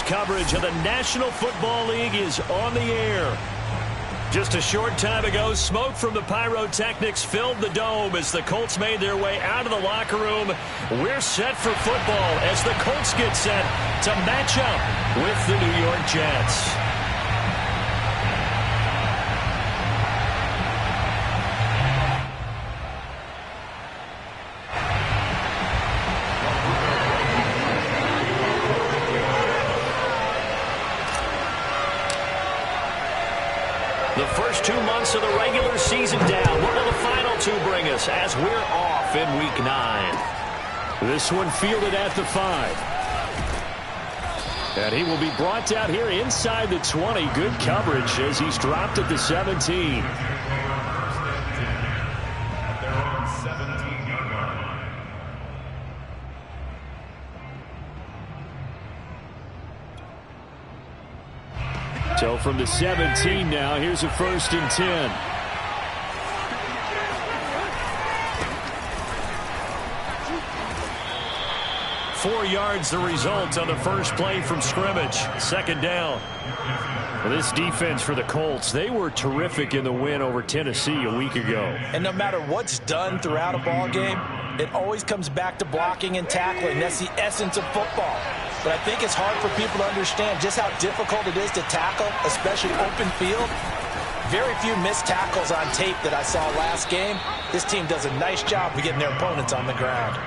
coverage of the National Football League is on the air. Just a short time ago, smoke from the pyrotechnics filled the dome as the Colts made their way out of the locker room. We're set for football as the Colts get set to match up with the New York Jets. The first 2 months of the regular season down. What will the final 2 bring us as we're off in Week 9? This one fielded at the 5. And he will be brought down here inside the 20. Good coverage as he's dropped at the 17. So from the 17 now, here's a 1st and 10. Four yards the result on the first play from scrimmage. 2nd down. Well, this defense for the Colts, they were terrific in the win over Tennessee a week ago. And no matter what's done throughout a ball game, it always comes back to blocking and tackling. That's the essence of football. But I think it's hard for people to understand just how difficult it is to tackle, especially open field. Very few missed tackles on tape that I saw last game. This team does a nice job of getting their opponents on the ground.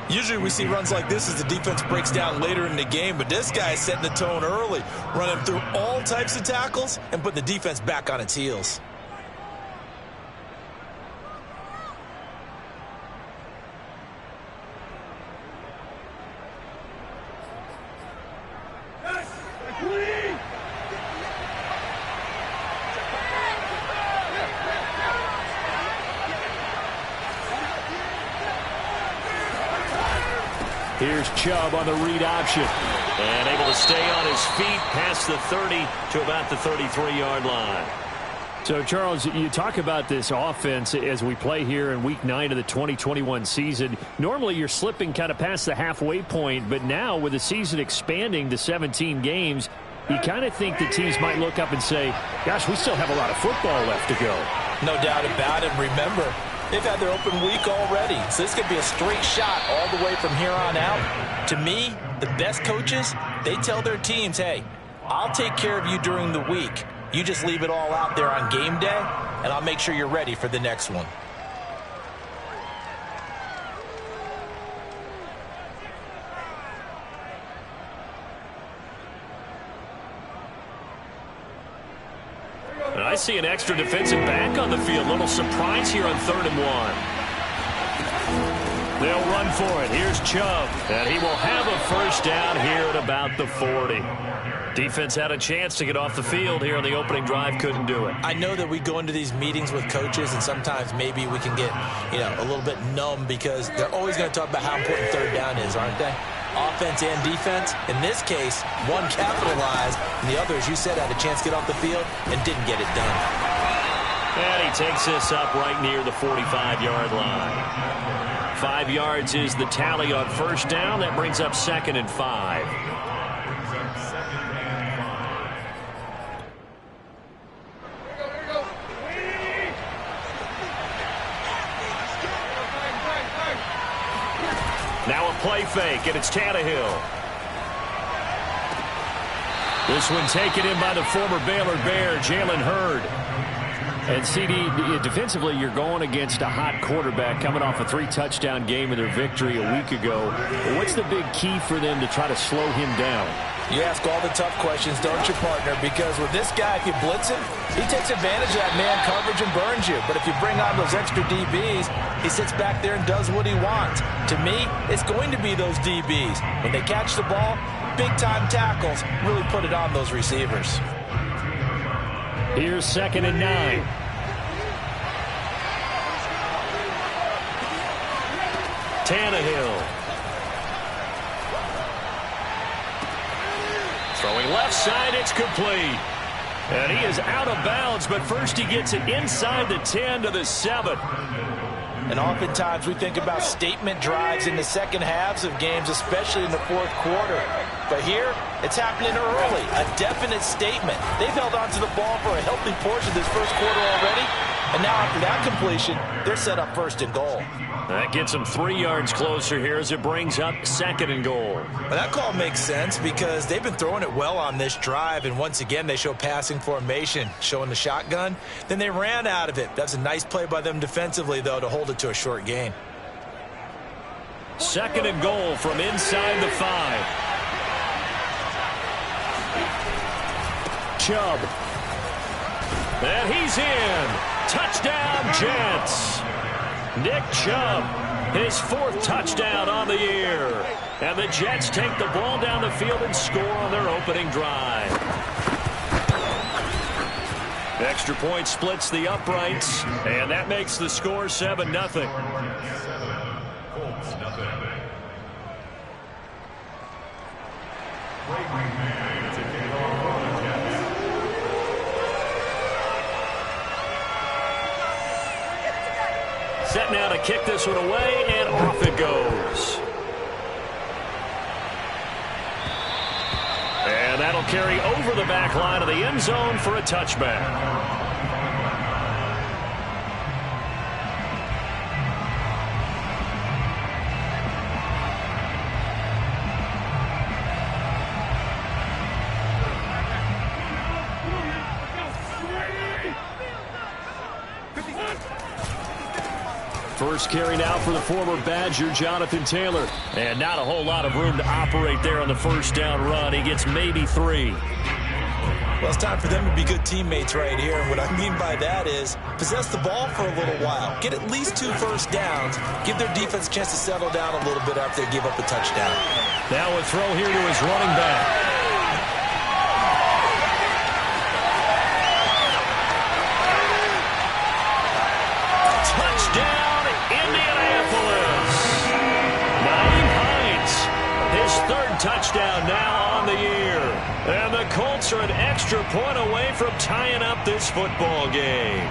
Usually we see runs like this as the defense breaks down later in the game, but this guy is setting the tone early, running through all types of tackles and putting the defense back on its heels. Here's Chubb on the read option. And able to stay on his feet past the 30 to about the 33-yard line. So, Charles, you talk about this offense as we play here in Week 9 of the 2021 season. Normally, you're slipping kind of past the halfway point, but now with the season expanding to 17 games, you kind of think the teams might look up and say, gosh, we still have a lot of football left to go. No doubt about it. Remember, they've had their open week already, so this could be a straight shot all the way from here on out. To me, the best coaches, they tell their teams, hey, I'll take care of you during the week. You just leave it all out there on game day, and I'll make sure you're ready for the next one. And I see an extra defensive back on the field. Little surprise here on 3rd and 1. They'll run for it. Here's Chubb. And he will have a first down here at about the 40. Defense had a chance to get off the field here on the opening drive. Couldn't do it. I know that we go into these meetings with coaches, and sometimes maybe we can get, a little bit numb because they're always going to talk about how important 3rd down is, aren't they? Offense and defense. In this case, one capitalized, and the other, as you said, had a chance to get off the field and didn't get it done. And he takes this up right near the 45-yard line. 5 yards is the tally on first down. That brings up 2nd and 5. Now a play fake, and it's Tannehill. This one taken in by the former Baylor Bear, Jalen Hurd. And CD, defensively, you're going against a hot quarterback coming off a 3-touchdown game in their victory a week ago. What's the big key for them to try to slow him down? You ask all the tough questions, don't you, partner? Because with this guy, if you blitz him, he takes advantage of that man coverage and burns you. But if you bring on those extra DBs, he sits back there and does what he wants. To me, it's going to be those DBs. When they catch the ball, big-time tackles really put it on those receivers. Here's 2nd and 9. Tannehill. Throwing left side, it's complete. And he is out of bounds, but first he gets it inside the 10 to the 7. And oftentimes we think about statement drives in the second halves of games, especially in the fourth quarter. But here, it's happening early, a definite statement. They've held on to the ball for a healthy portion of this first quarter already, and now after that completion, they're set up first and goal. That gets them 3 yards closer here as it brings up 2nd and goal. Well, that call makes sense because they've been throwing it well on this drive, and once again, they show passing formation, showing the shotgun. Then they ran out of it. That's a nice play by them defensively, though, to hold it to a short gain. 2nd and goal from inside the 5. Chubb. And he's in. Touchdown, Jets. Nick Chubb, his 4th touchdown on the year. And the Jets take the ball down the field and score on their opening drive. Extra point splits the uprights, and that makes the score 7-0. Set now to kick this one away, and off it goes. And that'll carry over the back line of the end zone for a touchback. First carry now for the former Badger, Jonathan Taylor. And not a whole lot of room to operate there on the first down run. He gets maybe 3. Well, it's time for them to be good teammates right here. And what I mean by that is possess the ball for a little while. Get at least 2 first downs. Give their defense a chance to settle down a little bit after they give up a touchdown. Now a throw here to his running back. Touchdown now on the year. And the Colts are an extra point away from tying up this football game.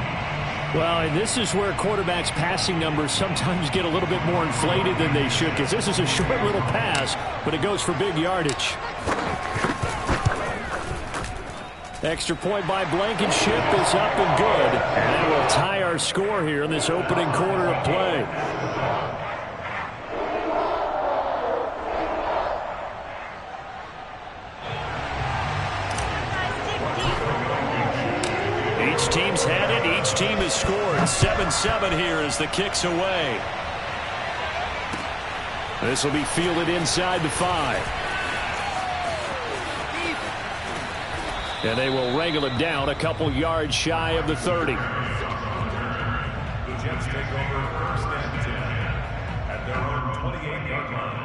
Well, and this is where quarterbacks' passing numbers sometimes get a little bit more inflated than they should, because this is a short little pass, but it goes for big yardage. Extra point by Blankenship is up and good. And that will tie our score here in this opening quarter of play. Team's had it. Each team has scored. 7-7 here as the kick's away. This will be fielded inside the 5. And they will wrangle it down a couple yards shy of the 30. The Jets take over first and 10 at their own 28-yard line.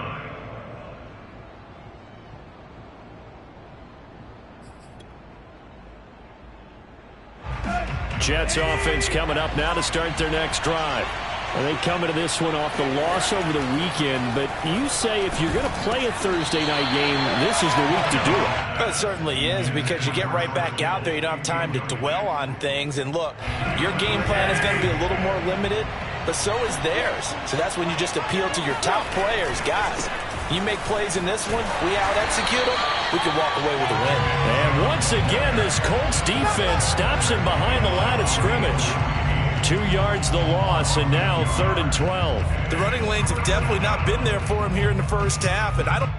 Jets offense coming up now to start their next drive. And they come into this one off the loss over the weekend, but you say if you're going to play a Thursday night game, this is the week to do it. Well, it certainly is, because you get right back out there. You don't have time to dwell on things. And look, your game plan is going to be a little more limited, but so is theirs. So that's when you just appeal to your top players. Guys, you make plays in this one, we out-execute them, we can walk away with a win. And once again, this Colts defense stops him behind the line of scrimmage. 2 yards the loss, and now 3rd and 12. The running lanes have definitely not been there for him here in the first half, and I don't...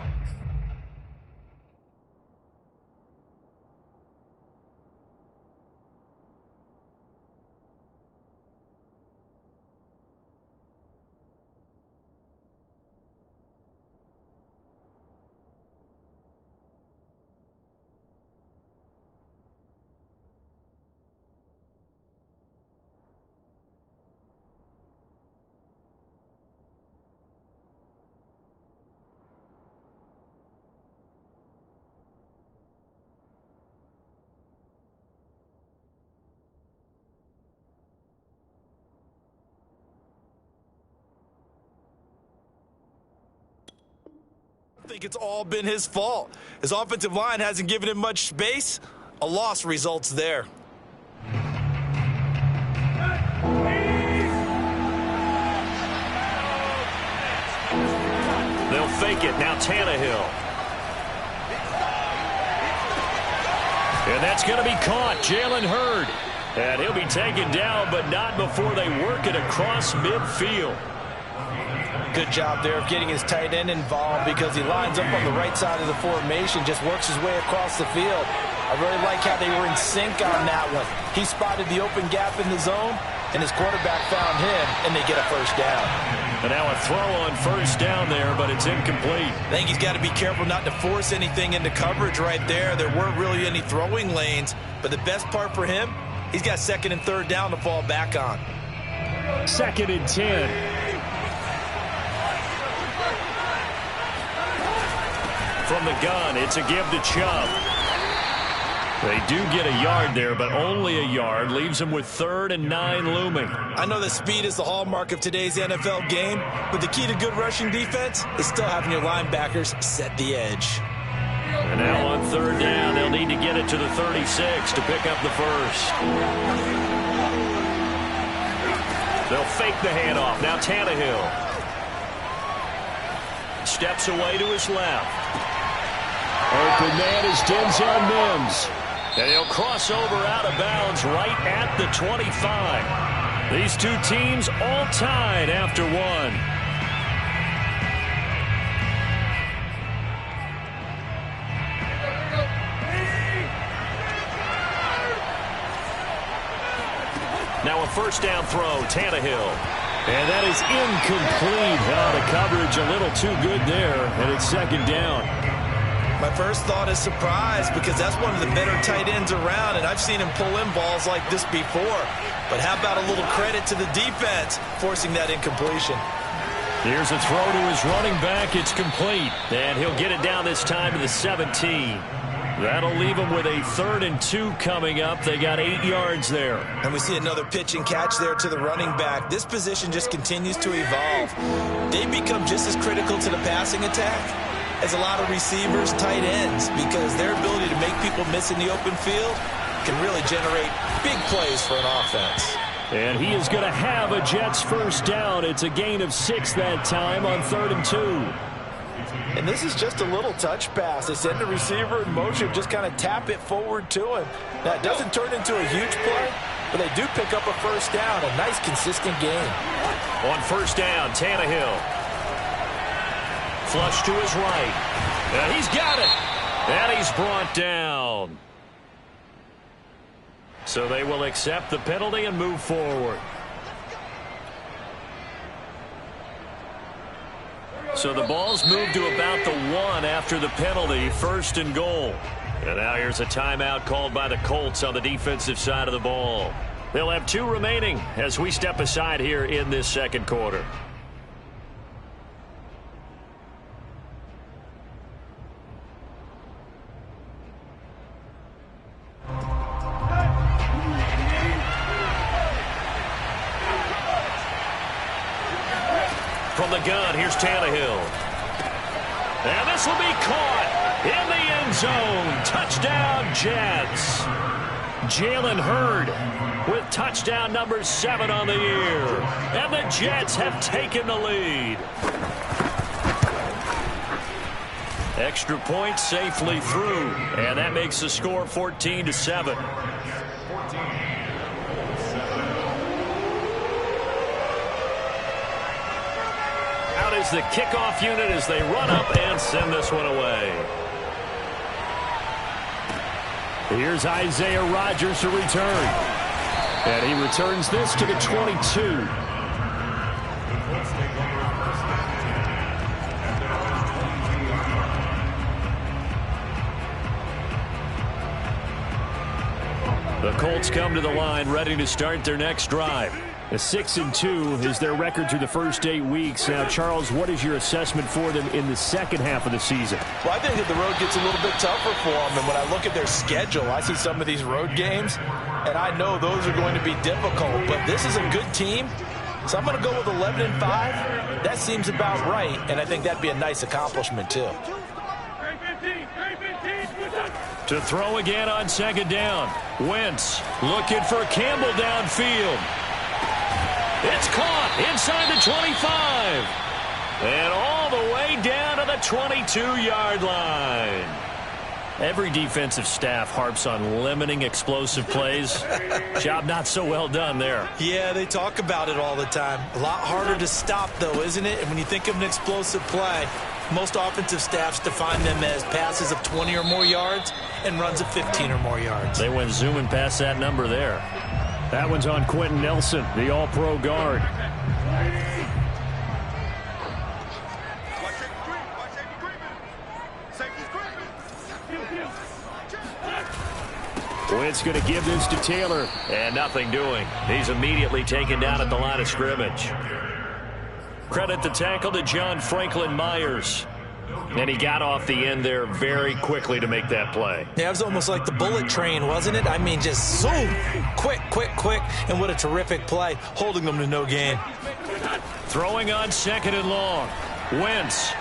I think it's all been his fault. His offensive line hasn't given him much space. A loss results there. They'll fake it. Now Tannehill. And that's going to be caught. Jalen Hurd. And he'll be taken down, but not before they work it across midfield. Good job there of getting his tight end involved because he lines up on the right side of the formation, just works his way across the field. I really like how they were in sync on that one. He spotted the open gap in the zone, and his quarterback found him, and they get a first down. And now a throw on first down there, but it's incomplete. I think he's got to be careful not to force anything into coverage right there. There weren't really any throwing lanes, but the best part for him, he's got second and third down to fall back on. 2nd and 10. From the gun, it's a give to Chubb. They do get a yard there, but only a yard. Leaves them with 3rd and 9 looming. I know that speed is the hallmark of today's NFL game, but the key to good rushing defense is still having your linebackers set the edge. And now on 3rd down, they'll need to get it to the 36 to pick up the first. They'll fake the handoff. Now Tannehill steps away to his left. Open man is Denzel Mims. And he'll cross over out of bounds right at the 25. These two teams all tied after one. Now a first down throw, Tannehill. And that is incomplete. The coverage a little too good there, and it's 2nd down. My first thought is surprise because that's one of the better tight ends around, and I've seen him pull in balls like this before. But how about a little credit to the defense forcing that incompletion? Here's a throw to his running back. It's complete, and he'll get it down this time to the 17. That'll leave them with a 3rd and 2 coming up. They got 8 yards there. And we see another pitch and catch there to the running back. This position just continues to evolve. They become just as critical to the passing attack as a lot of receivers, tight ends, because their ability to make people miss in the open field can really generate big plays for an offense. And he is going to have a Jets first down. It's a gain of 6 that time on 3rd and 2. And this is just a little touch pass. They send the receiver in motion, just kind of tap it forward to him. Now, it doesn't turn into a huge play, but they do pick up a first down. A nice, consistent game. On first down, Tannehill. Flush to his right. And he's got it. And he's brought down. So they will accept the penalty and move forward. So the ball's moved to about the 1 after the penalty, 1st and goal. And now here's a timeout called by the Colts on the defensive side of the ball. They'll have 2 remaining as we step aside here in this 2nd quarter. From the gun, here's Tannehill. And this will be caught in the end zone. Touchdown, Jets. Jalen Hurd with touchdown number 7 on the year. And the Jets have taken the lead. Extra point safely through. And that makes the score 14-7. Is the kickoff unit as they run up and send this one away. Here's Isaiah Rodgers to return. And he returns this to the 22. The Colts come to the line ready to start their next drive. A 6-2 is their record through the first 8 weeks. Now, Charles, what is your assessment for them in the second half of the season? Well, I think that the road gets a little bit tougher for them. And when I look at their schedule, I see some of these road games, and I know those are going to be difficult. But this is a good team, so I'm going to go with 11-5. That seems about right, and I think that'd be a nice accomplishment, too. To throw again on 2nd down. Wentz looking for Campbell downfield. It's caught inside the 25. And all the way down to the 22-yard line. Every defensive staff harps on limiting explosive plays. Job not so well done there. Yeah, they talk about it all the time. A lot harder to stop, though, isn't it? And when you think of an explosive play, most offensive staffs define them as passes of 20 or more yards and runs of 15 or more yards. They went zooming past that number there. That one's on Quentin Nelson, the all-pro guard. Wentz going to give this to Taylor. And nothing doing. He's immediately taken down at the line of scrimmage. Credit the tackle to John Franklin Myers. And he got off the end there very quickly to make that play. Yeah, it was almost like the bullet train, wasn't it? I mean, just zoom. Quick, quick, quick. And what a terrific play, holding them to no gain. Throwing on 2nd and long. Wentz.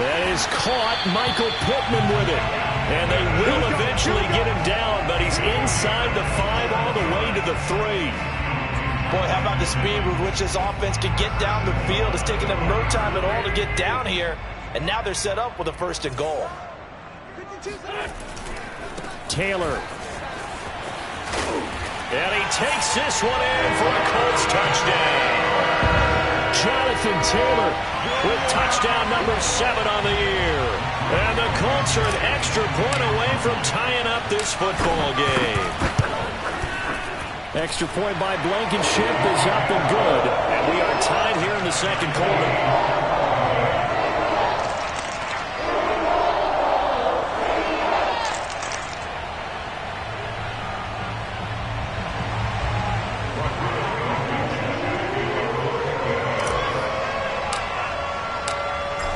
That is caught. Michael Pittman with it. And they will eventually get him down, but he's inside the 5 all the way to the 3. Boy, how about the speed with which this offense can get down the field? It's taken them no time at all to get down here. And now they're set up with a 1st and goal. Taylor. And he takes this one in for a Colts touchdown. Jonathan Taylor with touchdown number 7 on the year. And the Colts are an extra point away from tying up this football game. Extra point by Blankenship is up and good. And we are tied here in the 2nd quarter.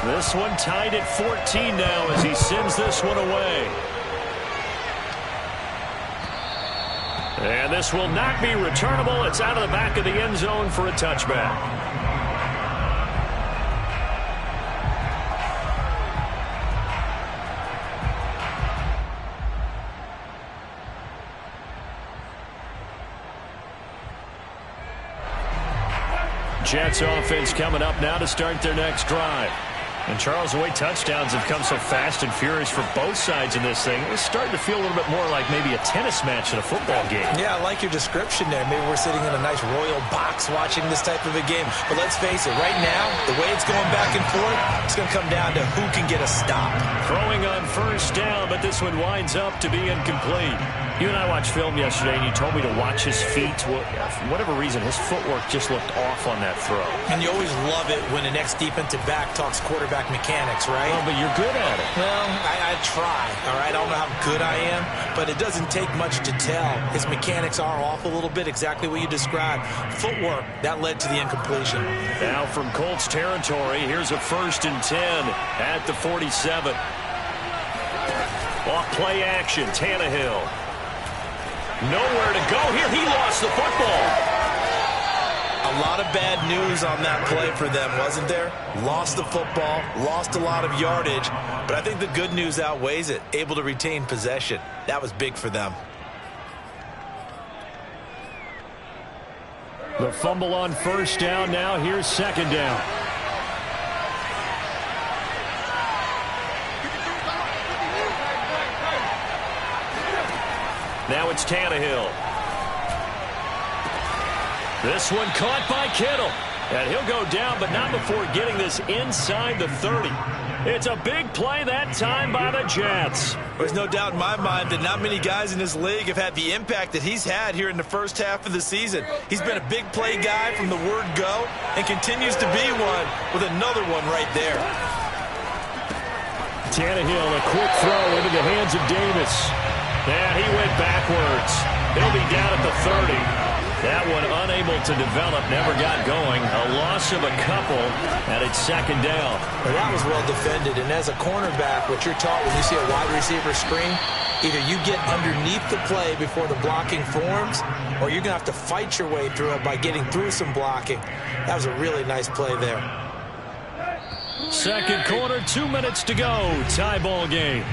This one tied at 14 now as he sends this one away. And this will not be returnable. It's out of the back of the end zone for a touchback. Jets offense coming up now to start their next drive. And Charles, the way touchdowns have come so fast and furious for both sides in this thing, it's starting to feel a little bit more like maybe a tennis match in a football game. Yeah, I like your description there. Maybe we're sitting in a nice royal box watching this type of a game. But let's face it, right now, the way it's going back and forth, it's going to come down to who can get a stop. Throwing on 1st down, but this one winds up to be incomplete. You and I watched film yesterday, and you told me to watch his feet. For whatever reason, his footwork just looked off on that throw. And you always love it when an ex-defensive back talks quarterback mechanics, right? Well, but you're good at it. Well, I try, all right? I don't know how good I am, but it doesn't take much to tell. His mechanics are off a little bit, exactly what you described. Footwork, that led to the incompletion. Now from Colts territory, here's a 1st and 10 at the 47. Off play action, Tannehill. Nowhere to go here. He lost the football. A lot of bad news on that play for them, wasn't there? Lost the football, lost a lot of yardage, but I think the good news outweighs it. Able to retain possession. That was big for them. The fumble on 1st down. Now here's 2nd down. Now it's Tannehill. This one caught by Kittle. And he'll go down, but not before getting this inside the 30. It's a big play that time by the Jets. There's no doubt in my mind that not many guys in this league have had the impact that he's had here in the 1st half of the season. He's been a big play guy from the word go and continues to be one with another one right there. Tannehill, a quick throw into the hands of Davis. And he went backwards. He'll be down at the 30. That one unable to develop, never got going. A loss of a couple, and it's 2nd down. Well, that was well defended, and as a cornerback, what you're taught when you see a wide receiver screen, either you get underneath the play before the blocking forms, or you're going to have to fight your way through it by getting through some blocking. That was a really nice play there. 2nd quarter, 2 minutes to go. Tie ball game.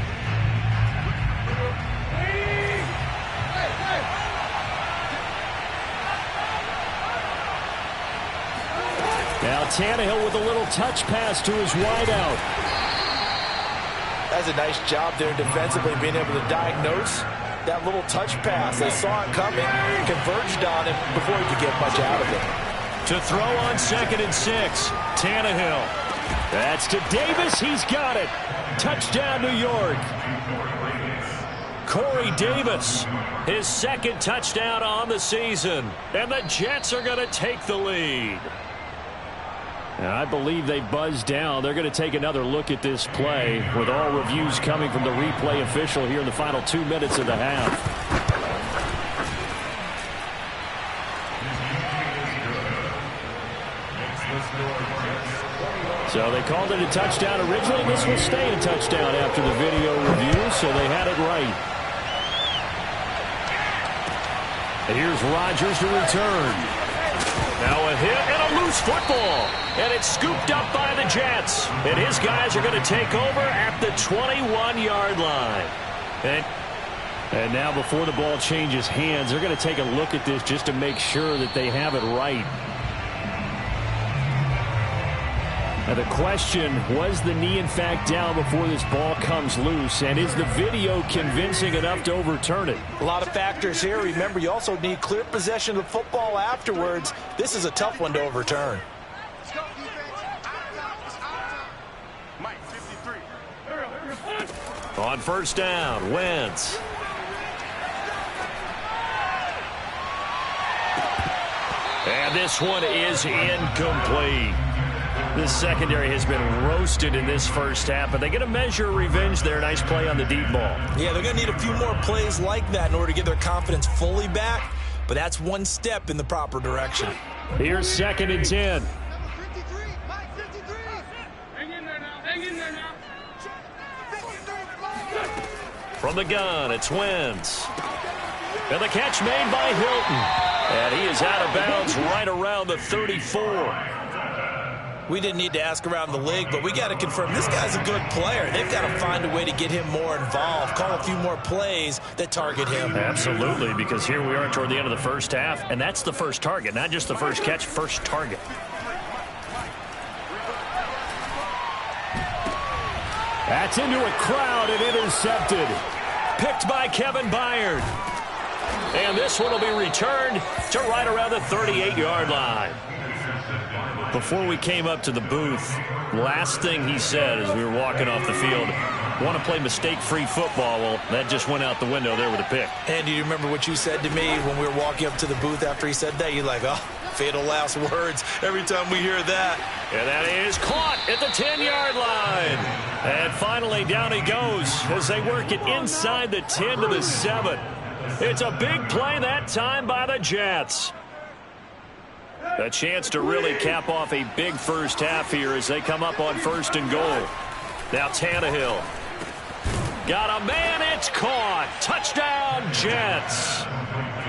Now Tannehill with a little touch pass to his wideout. guys a nice job there defensively, being able to diagnose that little touch pass. They saw it coming, converged on him before he could get much out of it. To throw on 2nd and 6, Tannehill. That's to Davis. He's got it. Touchdown, New York. Corey Davis, his 2nd touchdown on the season. And the Jets are going to take the lead. And I believe they buzzed down. They're going to take another look at this play with all reviews coming from the replay official here in the final 2 minutes of the half. So they called it a touchdown originally. This will stay a touchdown after the video review, so they had it right. And here's Rodgers to return. Now a hit and a loose football. And it's scooped up by the Jets. And his guys are going to take over at the 21-yard line. And now before the ball changes hands, they're going to take a look at this just to make sure that they have it right. Now the question, was the knee in fact down before this ball comes loose? And is the video convincing enough to overturn it? A lot of factors here. Remember, you also need clear possession of the football afterwards. This is a tough one to overturn. On 1st down, Wentz. And this one is incomplete. This secondary has been roasted in this first half, but they get a measure of revenge there. Nice play on the deep ball. Yeah, they're going to need a few more plays like that in order to get their confidence fully back, but that's one step in the proper direction. Here's 2nd and 10. From the gun, it's Wentz. And the catch made by Hilton. And he is out of bounds right around the 34. We didn't need to ask around the league, but we got to confirm this guy's a good player. They've got to find a way to get him more involved, call a few more plays that target him. Absolutely, because here we are toward the end of the first half, and that's the first target, not just the first catch, first target. That's into a crowd and intercepted. Picked by Kevin Byard. And this one will be returned to right around the 38-yard line. Before we came up to the booth, last thing he said as we were walking off the field, want to play mistake-free football. Well, that just went out the window there with a pick. And do you remember what you said to me when we were walking up to the booth after he said that? You're like, oh, fatal last words every time we hear that. And that is caught at the 10-yard line. And finally, down he goes as they work it inside the 10 to the 7. It's a big play that time by the Jets. A chance to really cap off a big first half here as they come up on 1st and goal. Now Tannehill. Got a man, it's caught. Touchdown, Jets.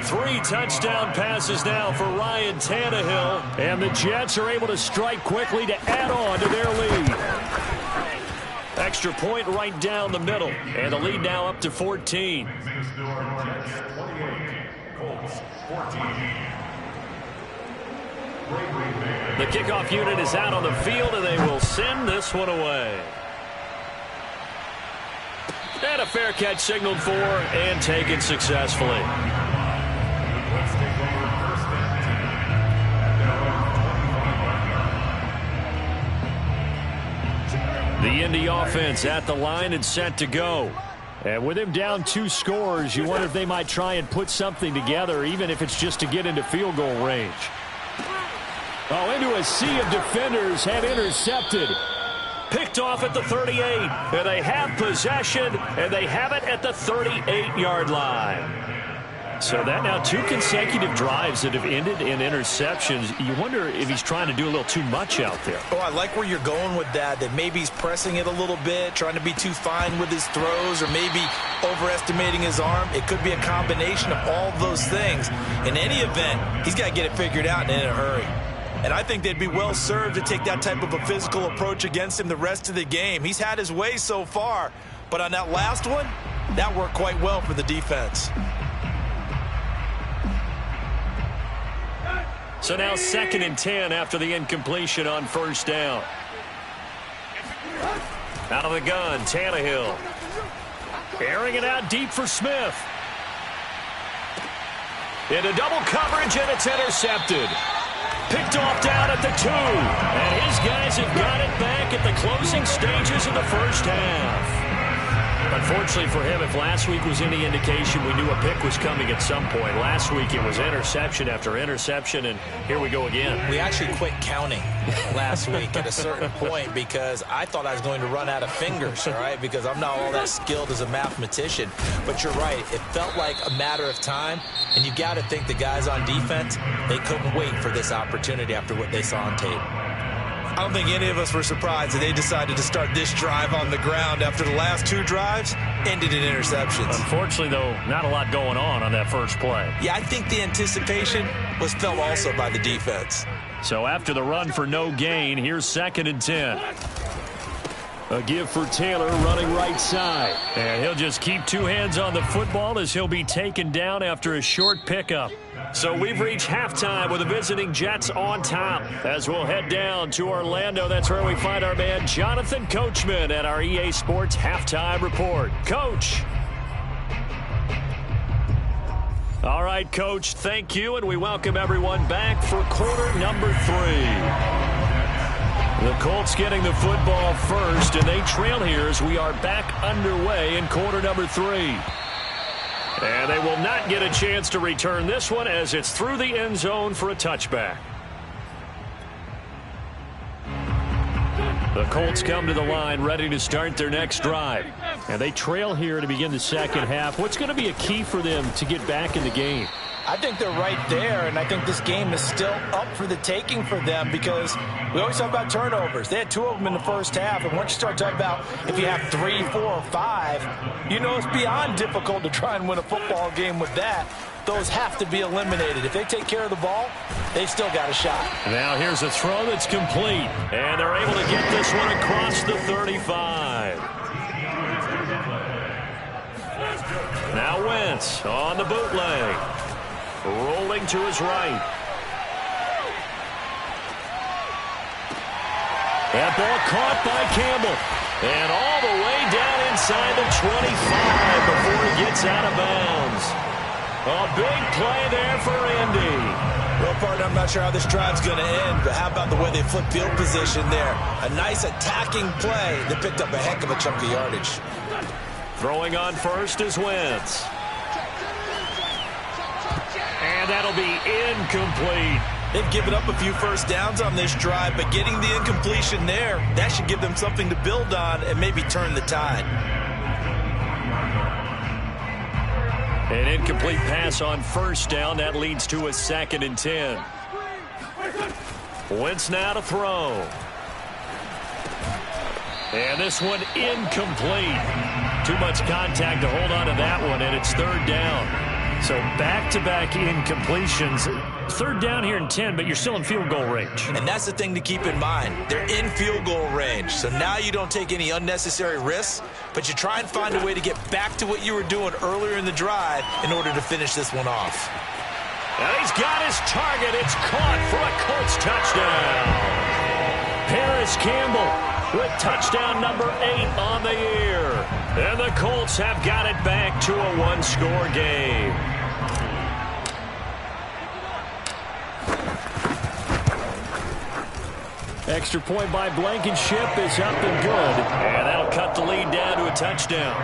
3 touchdown passes now for Ryan Tannehill. And the Jets are able to strike quickly to add on to their lead. Extra point right down the middle. And the lead now up to 14. The kickoff unit is out on the field, and they will send this one away. And a fair catch signaled for and taken successfully. The Indy offense at the line and set to go. And with him down 2 scores, you wonder if they might try and put something together, even if it's just to get into field goal range. Oh, into a sea of defenders, and intercepted. Picked off at the 38, and they have possession, and they have it at the 38-yard line. So that now 2 consecutive drives that have ended in interceptions. You wonder if he's trying to do a little too much out there. Oh, I like where you're going with that maybe he's pressing it a little bit, trying to be too fine with his throws, or maybe overestimating his arm. It could be a combination of all those things. In any event, he's got to get it figured out and in a hurry. And I think they'd be well served to take that type of a physical approach against him the rest of the game. He's had his way so far, but on that last one, that worked quite well for the defense. So now 2nd and 10 after the incompletion on 1st down. Out of the gun, Tannehill. Airing it out deep for Smith. Into double coverage, and it's intercepted. Picked off down at the 2. And his guys have got it back at the closing stages of the first half. Unfortunately for him, if last week was any indication, we knew a pick was coming at some point. Last week it was interception after interception, and here we go again. We actually quit counting last week at a certain point because I thought I was going to run out of fingers, all right, because I'm not all that skilled as a mathematician. But you're right. It felt like a matter of time, and you got to think the guys on defense, they couldn't wait for this opportunity after what they saw on tape. I don't think any of us were surprised that they decided to start this drive on the ground after the last 2 drives ended in interceptions. Unfortunately, though, not a lot going on that first play. Yeah, I think the anticipation was felt also by the defense. So after the run for no gain, here's 2nd and 10. A give for Taylor running right side. And he'll just keep 2 hands on the football as he'll be taken down after a short pickup. So we've reached halftime with the visiting Jets on top. As we'll head down to Orlando, that's where we find our man Jonathan Coachman at our EA Sports Halftime Report. Coach. All right, Coach, thank you, and we welcome everyone back for quarter number 3. The Colts getting the football first, and they trail here as we are back underway in quarter number 3. And they will not get a chance to return this one as it's through the end zone for a touchback. The Colts come to the line ready to start their next drive. And they trail here to begin the second half. What's going to be a key for them to get back in the game? I think they're right there, and I think this game is still up for the taking for them because we always talk about turnovers. They had 2 of them in the first half, and once you start talking about if you have 3, 4, or 5, you know it's beyond difficult to try and win a football game with that. Those have to be eliminated. If they take care of the ball, they've still got a shot. Now here's a throw that's complete, and they're able to get this one across the 35. Now Wentz on the bootleg. Rolling to his right. That ball caught by Campbell. And all the way down inside the 25 before he gets out of bounds. A big play there for Indy. Well, partner, I'm not sure how this drive's going to end, but how about the way they flip field position there? A nice attacking play that picked up a heck of a chunk of yardage. Throwing on first is Wentz. And that'll be incomplete. They've given up a few first downs on this drive, but getting the incompletion there, that should give them something to build on and maybe turn the tide. An incomplete pass on first down. That leads to a 2nd and 10. Wentz now to throw. And this one incomplete. Too much contact to hold on to that one, and it's 3rd down. So back-to-back incompletions. 3rd down here in 10, but you're still in field goal range. And that's the thing to keep in mind. They're in field goal range. So now you don't take any unnecessary risks, but you try and find a way to get back to what you were doing earlier in the drive in order to finish this one off. And he's got his target. It's caught for a Colts touchdown. Paris Campbell with touchdown number 8 on the year. And the Colts have got it back to a 1-score game. Extra point by Blankenship is up and good. And that'll cut the lead down to a touchdown.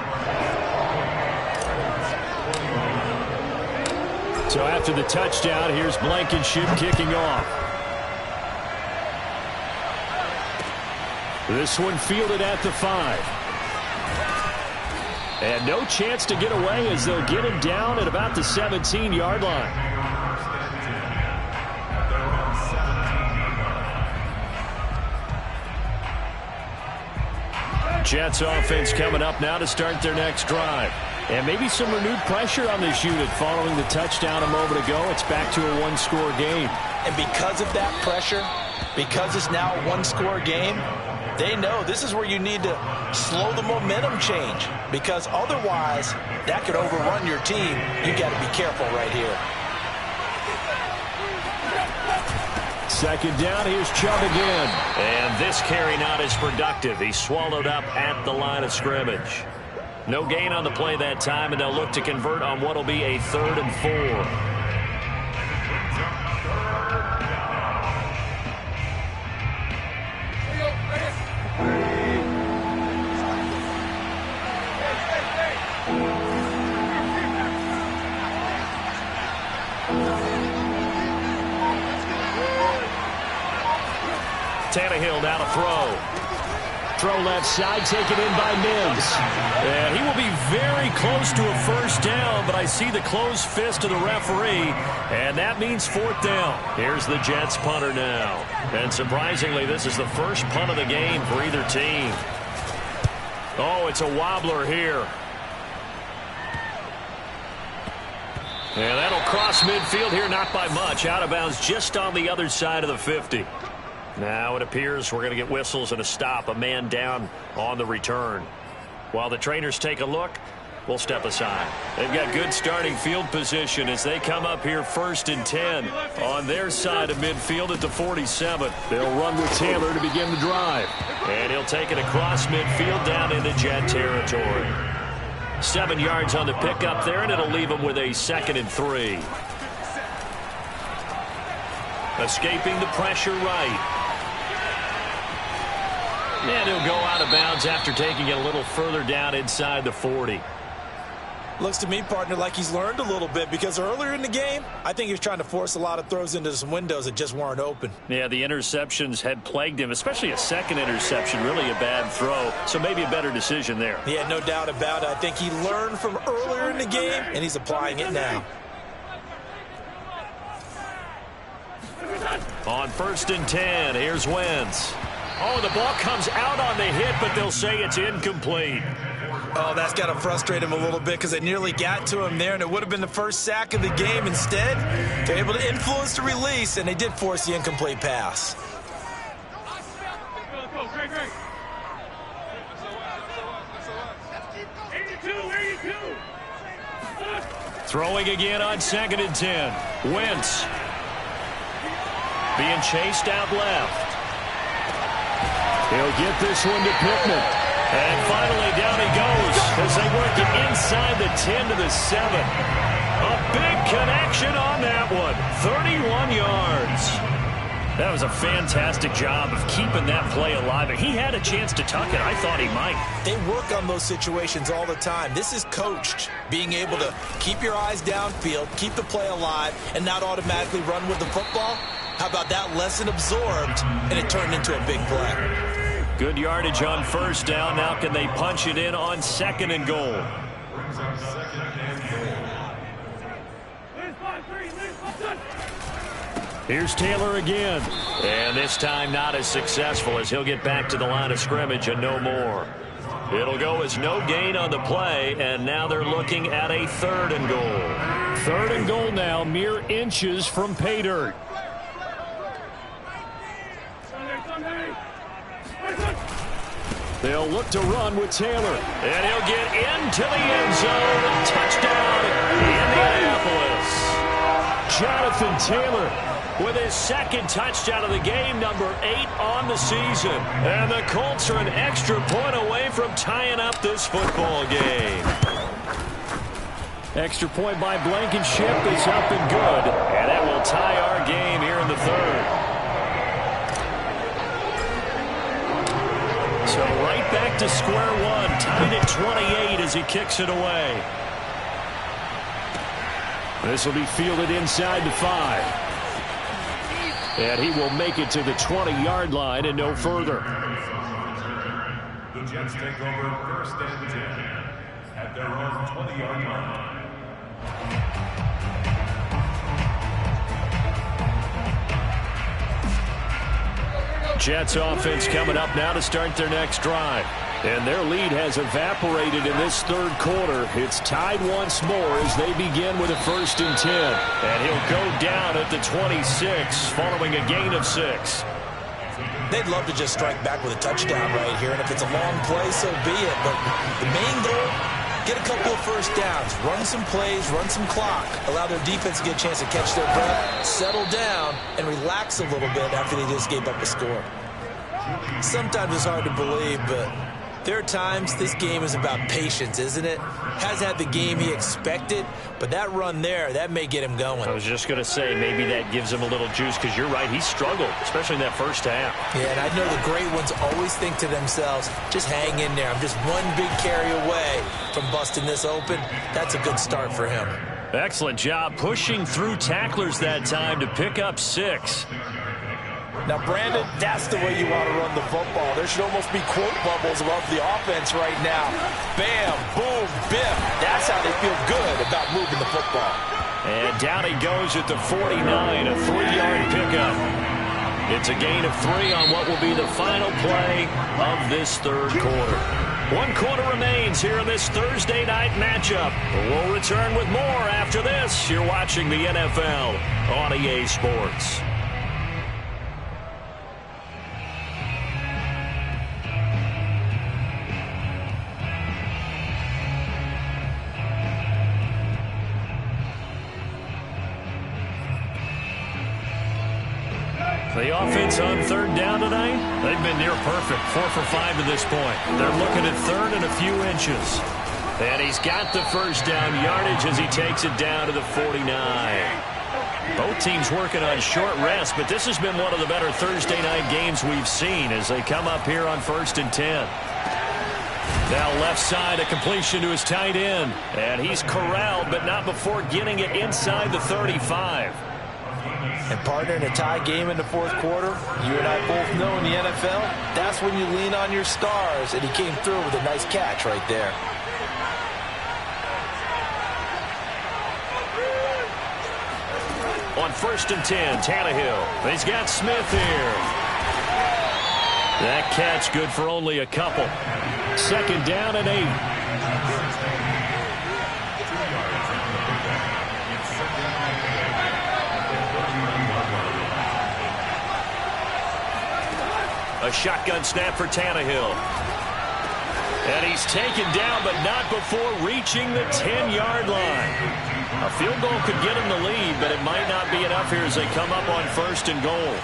So after the touchdown, here's Blankenship kicking off. This one fielded at the 5. And no chance to get away as they'll get him down at about the 17-yard line. Jets offense coming up now to start their next drive. And maybe some renewed pressure on this unit following the touchdown a moment ago. It's back to a 1-score game. And because of that pressure, because it's now a 1-score game, they know this is where you need to slow the momentum change, because otherwise that could overrun your team. You got to be careful right here. Second down, here's Chubb again. And this carry not as productive. He's swallowed up at the line of scrimmage. No gain on the play that time, and they'll look to convert on what will be a 3rd and 4. Tannehill now to throw. Throw left side, taken in by Mims. And he will be very close to a first down, but I see the closed fist of the referee, and that means 4th down. Here's the Jets punter now. And surprisingly, this is the first punt of the game for either team. Oh, it's a wobbler here. And that'll cross midfield here, not by much. Out of bounds just on the other side of the 50. Now it appears we're going to get whistles and a stop. A man down on the return. While the trainers take a look, we'll step aside. They've got good starting field position as they come up here 1st and 10 on their side of midfield at the 47. They'll run with Taylor to begin the drive. And he'll take it across midfield down into Jet territory. 7 yards on the pickup there, and it'll leave him with a 2nd and 3. Escaping the pressure right. And he'll go out of bounds after taking it a little further down inside the 40. Looks to me, partner, like he's learned a little bit, because earlier in the game, I think he was trying to force a lot of throws into some windows that just weren't open. Yeah, the interceptions had plagued him, especially a second interception, really a bad throw. So maybe a better decision there. Yeah, no doubt about it. I think he learned from earlier in the game, and he's applying it now. On 1st and 10, here's Wentz. Oh, the ball comes out on the hit, but they'll say it's incomplete. Oh, that's got to frustrate him a little bit because they nearly got to him there, and it would have been the first sack of the game. Instead, they're able to influence the release, and they did force the incomplete pass. Throwing again on 2nd and 10. Wentz being chased out left. He'll get this one to Pittman. And finally down he goes as they work it inside the 10 to the 7. A big connection on that one. 31 yards. That was a fantastic job of keeping that play alive. He had a chance to tuck it. I thought he might. They work on those situations all the time. This is coached. Being able to keep your eyes downfield, keep the play alive, and not automatically run with the football. How about that lesson absorbed, and it turned into a big play. Good yardage on 1st down. Now can they punch it in on 2nd and goal? Here's Taylor again. And this time not as successful as he'll get back to the line of scrimmage and no more. It'll go as no gain on the play, and now they're looking at a 3rd and goal. 3rd and goal now, mere inches from pay dirt. They'll look to run with Taylor. And he'll get into the end zone. Touchdown, Indianapolis. Jonathan Taylor with his 2nd touchdown of the game, number 8 on the season. And the Colts are an extra point away from tying up this football game. Extra point by Blankenship is up and good. And that will tie our game here in the 3rd. So right back to square one, tied at 28 as he kicks it away. This will be fielded inside the 5. And he will make it to the 20-yard line and no further. The Jets take over 1st and 10 at their own 20-yard line. Jets offense coming up now to start their next drive. And their lead has evaporated in this 3rd quarter. It's tied once more as they begin with a 1st and 10. And he'll go down at the 26 following a gain of 6. They'd love to just strike back with a touchdown right here, and if it's a long play, so be it. But the main goal, Get a couple of first downs, run some plays, run some clock, allow their defense to get a chance to catch their breath, settle down, and relax a little bit after they just gave up a score. Sometimes it's hard to believe, but there are times this game is about patience, isn't it? Hasn't had the game he expected, but that run there, that may get him going. I was just going to say, maybe that gives him a little juice, because you're right, he struggled, especially in that first half. Yeah, and I know the great ones always think to themselves, just hang in there. I'm just one big carry away from busting this open. That's a good start for him. Excellent job pushing through tacklers that time to pick up 6. Now, Brandon, that's the way you want to run the football. There should almost be quote bubbles above the offense right now. Bam, boom, biff. That's how they feel good about moving the football. And down he goes at the 49, a 3-yard pickup. It's a gain of 3 on what will be the final play of this third quarter. 1 quarter remains here in this Thursday night matchup. We'll return with more after this. You're watching the NFL on EA Sports. The offense on third down tonight, they've been near perfect, 4 for 5 to this point. They're looking at third and a few inches. And he's got the first down yardage as he takes it down to the 49. Both teams working on short rest, but this has been one of the better Thursday night games we've seen as they come up here on 1st and 10. Now left side, a completion to his tight end. And he's corralled, but not before getting it inside the 35. And partner, in a tie game in the fourth quarter, you and I both know in the NFL, that's when you lean on your stars, and he came through with a nice catch right there. On 1st and 10, Tannehill. He's got Smith here. That catch good for only a couple. 2nd down and 8. A shotgun snap for Tannehill. And he's taken down, but not before reaching the 10-yard line. A field goal could get him the lead, but it might not be enough here as they come up on 1st and goal.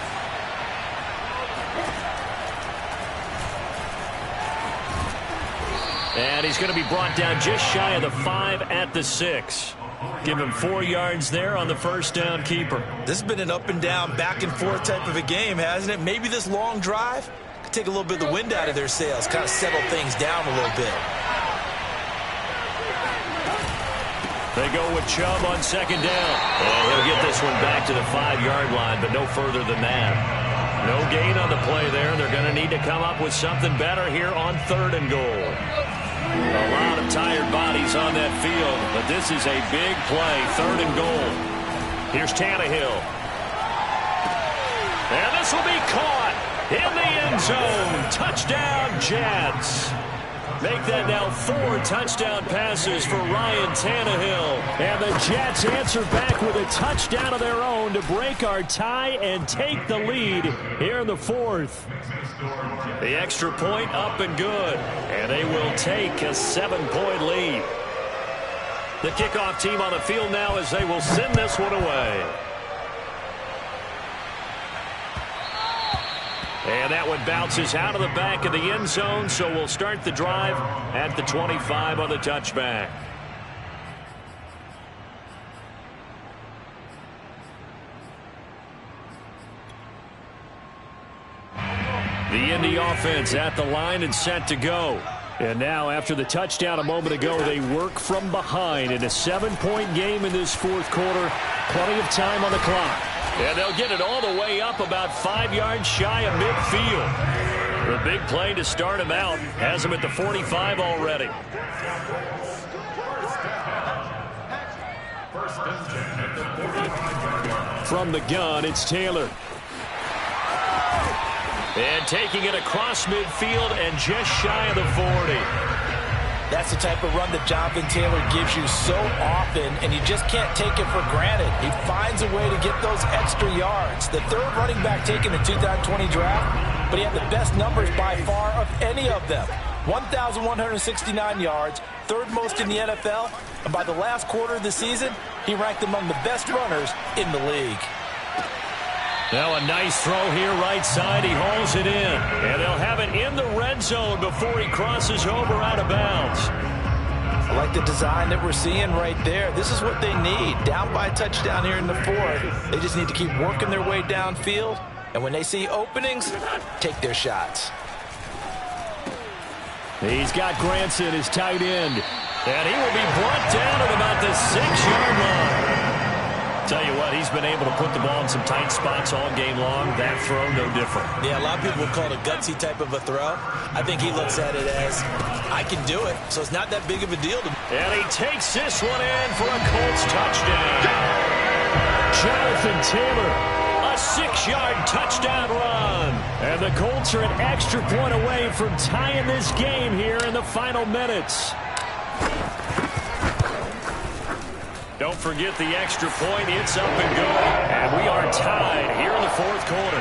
And he's going to be brought down just shy of the 5 at the 6. Give him 4 yards there on the first down keeper. This has been an up and down, back and forth type of a game, hasn't it? Maybe this long drive could take a little bit of the wind out of their sails, kind of settle things down a little bit. They go with Chubb on 2nd down. And he'll get this one back to the 5-yard line, but no further than that. No gain on the play there. They're going to need to come up with something better here on 3rd and goal. A lot of tired bodies on that field, but this is a big play, 3rd and goal. Here's Tannehill. And this will be caught in the end zone. Touchdown, Jets. Make that now 4 touchdown passes for Ryan Tannehill. And the Jets answer back with a touchdown of their own to break our tie and take the lead here in the 4th. The extra point up and good. And they will take a 7-point lead. The kickoff team on the field now as they will send this one away. And that one bounces out of the back of the end zone, so we'll start the drive at the 25 on the touchback. The Indy offense at the line and set to go. And now, after the touchdown a moment ago, they work from behind in a 7-point game in this 4th quarter. Plenty of time on the clock. And they'll get it all the way up about 5 yards shy of midfield. The big play to start him out has him at the 45 already. From the gun, it's Taylor. And taking it across midfield and just shy of the 40. That's the type of run that Jonathan Taylor gives you so often, and you just can't take it for granted. He finds a way to get those extra yards. The 3rd running back taken in the 2020 draft, but he had the best numbers by far of any of them. 1,169 yards, third most in the NFL, and by the last quarter of the season, he ranked among the best runners in the league. Now a nice throw here right side. He hauls it in. And they'll have it in the red zone before he crosses over out of bounds. I like the design that we're seeing right there. This is what they need. Down by a touchdown here in the fourth. They just need to keep working their way downfield. And when they see openings, take their shots. He's got Granson, his tight end. And he will be brought down at about the 6-yard line. Tell you what, he's been able to put the ball in some tight spots all game long. That throw, no different. Yeah, a lot of people call it a gutsy type of a throw. I think he looks at it as, I can do it, so it's not that big of a deal to me. And he takes this one in for a Colts touchdown. Jonathan Taylor, a 6-yard touchdown run. And the Colts are an extra point away from tying this game here in the final minutes. Don't forget the extra point. It's up and going. And we are tied here in the fourth quarter.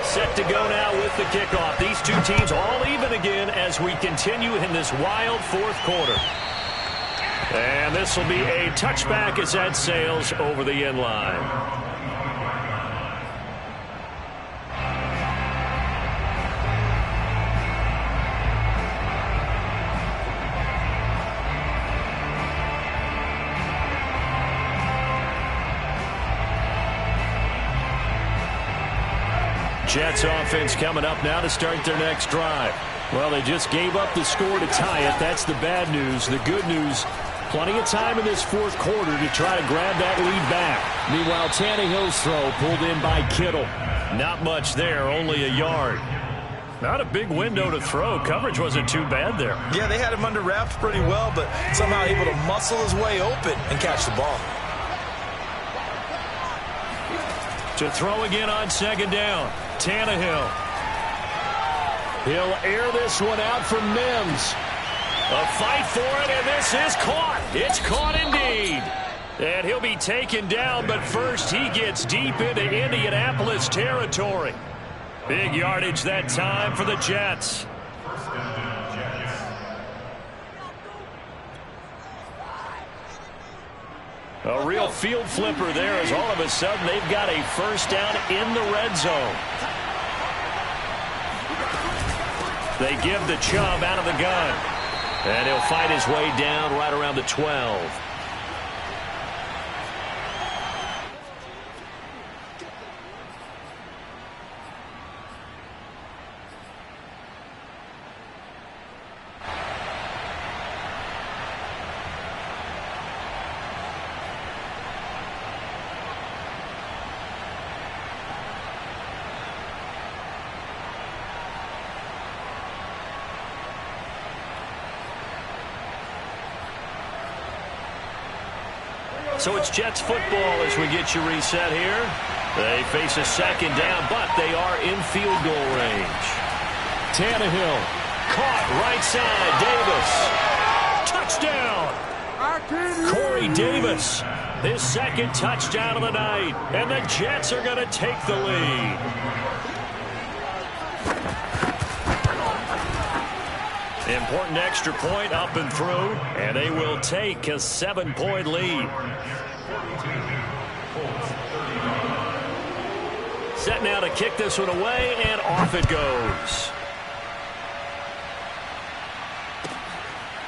Set to go now with the kickoff. These two teams all even again as we continue in this wild fourth quarter. And this will be a touchback as that sails over the end line. Jets offense coming up now to start their next drive. Well, they just gave up the score to tie it. That's the bad news. The good news, plenty of time in this fourth quarter to try to grab that lead back. Meanwhile, Tannehill's throw pulled in by Kittle. Not much there, only a yard. Not a big window to throw. Coverage wasn't too bad there. Yeah, they had him under wraps pretty well, but somehow able to muscle his way open and catch the ball. To throw again on second down. Tannehill. He'll air this one out for Mims. A fight for it, and this is caught. It's caught indeed. And he'll be taken down, but first he gets deep into Indianapolis territory. Big yardage that time for the Jets. A real field flipper there as all of a sudden they've got a first down in the red zone. They give the Chubb out of the gun. And he'll fight his way down right around the 12. So it's Jets football as we get you reset here. They face a second down, but they are in field goal range. Tannehill caught right side. Davis. Touchdown. Corey Davis, his second touchdown of the night. And the Jets are going to take the lead. Important extra point up and through, and they will take a 7-point lead. Set now to kick this one away, and off it goes.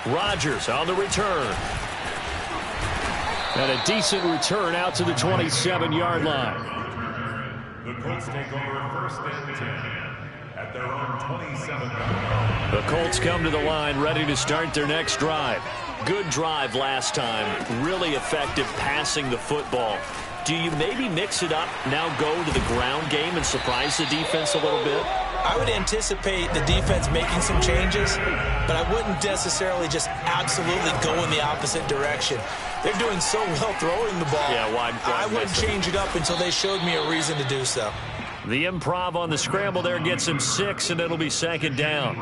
Rodgers on the return. And a decent return out to the 27-yard line. The Colts take over first and 10 at their own 27-yard line. The Colts come to the line ready to start their next drive. Good drive last time. Really effective passing the football. Do you maybe mix it up, now go to the ground game and surprise the defense a little bit? I would anticipate the defense making some changes, but I wouldn't necessarily just absolutely go in the opposite direction. They're doing so well throwing the ball. Yeah, why I wouldn't change it up until they showed me a reason to do so. The improv on the scramble there gets him 6, and it'll be second down.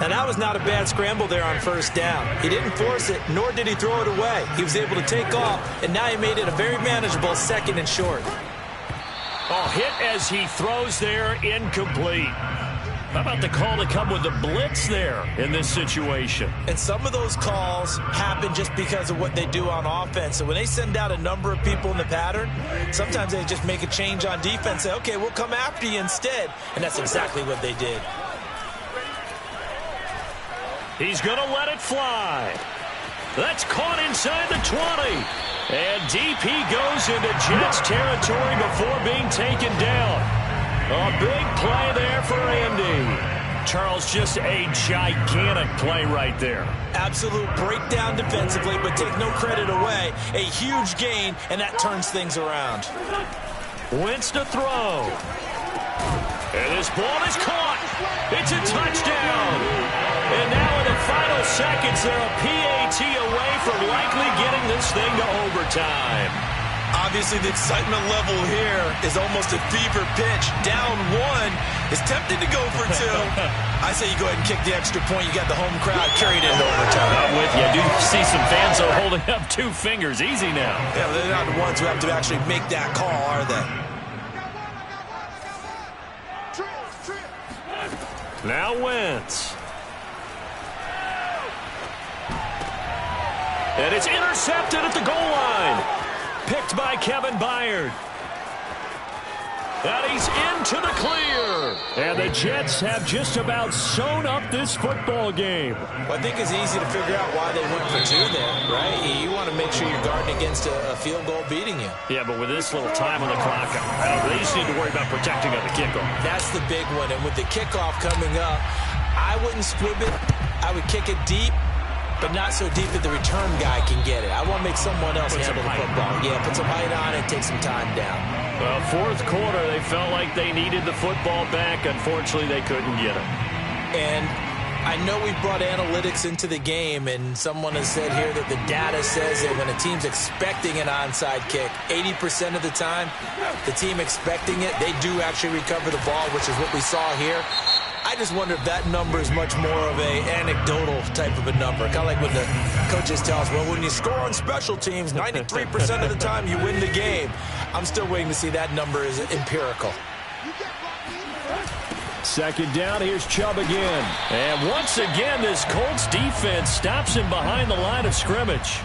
Now, that was not a bad scramble there on first down. He didn't force it, nor did he throw it away. He was able to take off, and now he made it a very manageable second and short. Oh, hit as he throws there, incomplete. How about the call to come with the blitz there in this situation? And some of those calls happen just because of what they do on offense. So when they send out a number of people in the pattern, sometimes they just make a change on defense, say, okay, we'll come after you instead. And that's exactly what they did. He's going to let it fly. That's caught inside the 20. And DP goes into Jets territory before being taken down. A big play there for Andy. Charles, just a gigantic play right there. Absolute breakdown defensively, but take no credit away. A huge gain, and that turns things around. Wentz to throw. And this ball is caught. It's a touchdown. And now in the final seconds, they're a PAT away from likely getting this thing to overtime. Obviously, the excitement level here is almost a fever pitch. Down one, is tempted to go for two. I say you go ahead and kick the extra point. You got the home crowd carried into overtime. I'm with you. I do see some fans are holding up 2 fingers. Easy now. Yeah, they're not the ones who have to actually make that call, are they? Now Wentz. And it's intercepted at the goal line. Picked by Kevin Byard. And he's into the clear. And the Jets have just about sewn up this football game. Well, I think it's easy to figure out why they went for 2 there, right? You want to make sure you're guarding against a field goal beating you. Yeah, but with this little time on the clock, they just need to worry about protecting on the kickoff. That's the big one. And with the kickoff coming up, I wouldn't squib it. I would kick it deep, but not so deep that the return guy can get it. I want to make someone else handle the football. Yeah, put some height on it, take some time down. Well, fourth quarter, they felt like they needed the football back. Unfortunately, they couldn't get it. And I know we brought analytics into the game, and someone has said here that the data says that when a team's expecting an onside kick, 80% of the time, the team expecting it, they do actually recover the ball, which is what we saw here. I just wonder if that number is much more of a anecdotal type of a number. Kind of like when the coaches tell us, well, when you score on special teams, 93% of the time you win the game. I'm still waiting to see that number is empirical. Second down, here's Chubb again. And once again, this Colts defense stops him behind the line of scrimmage.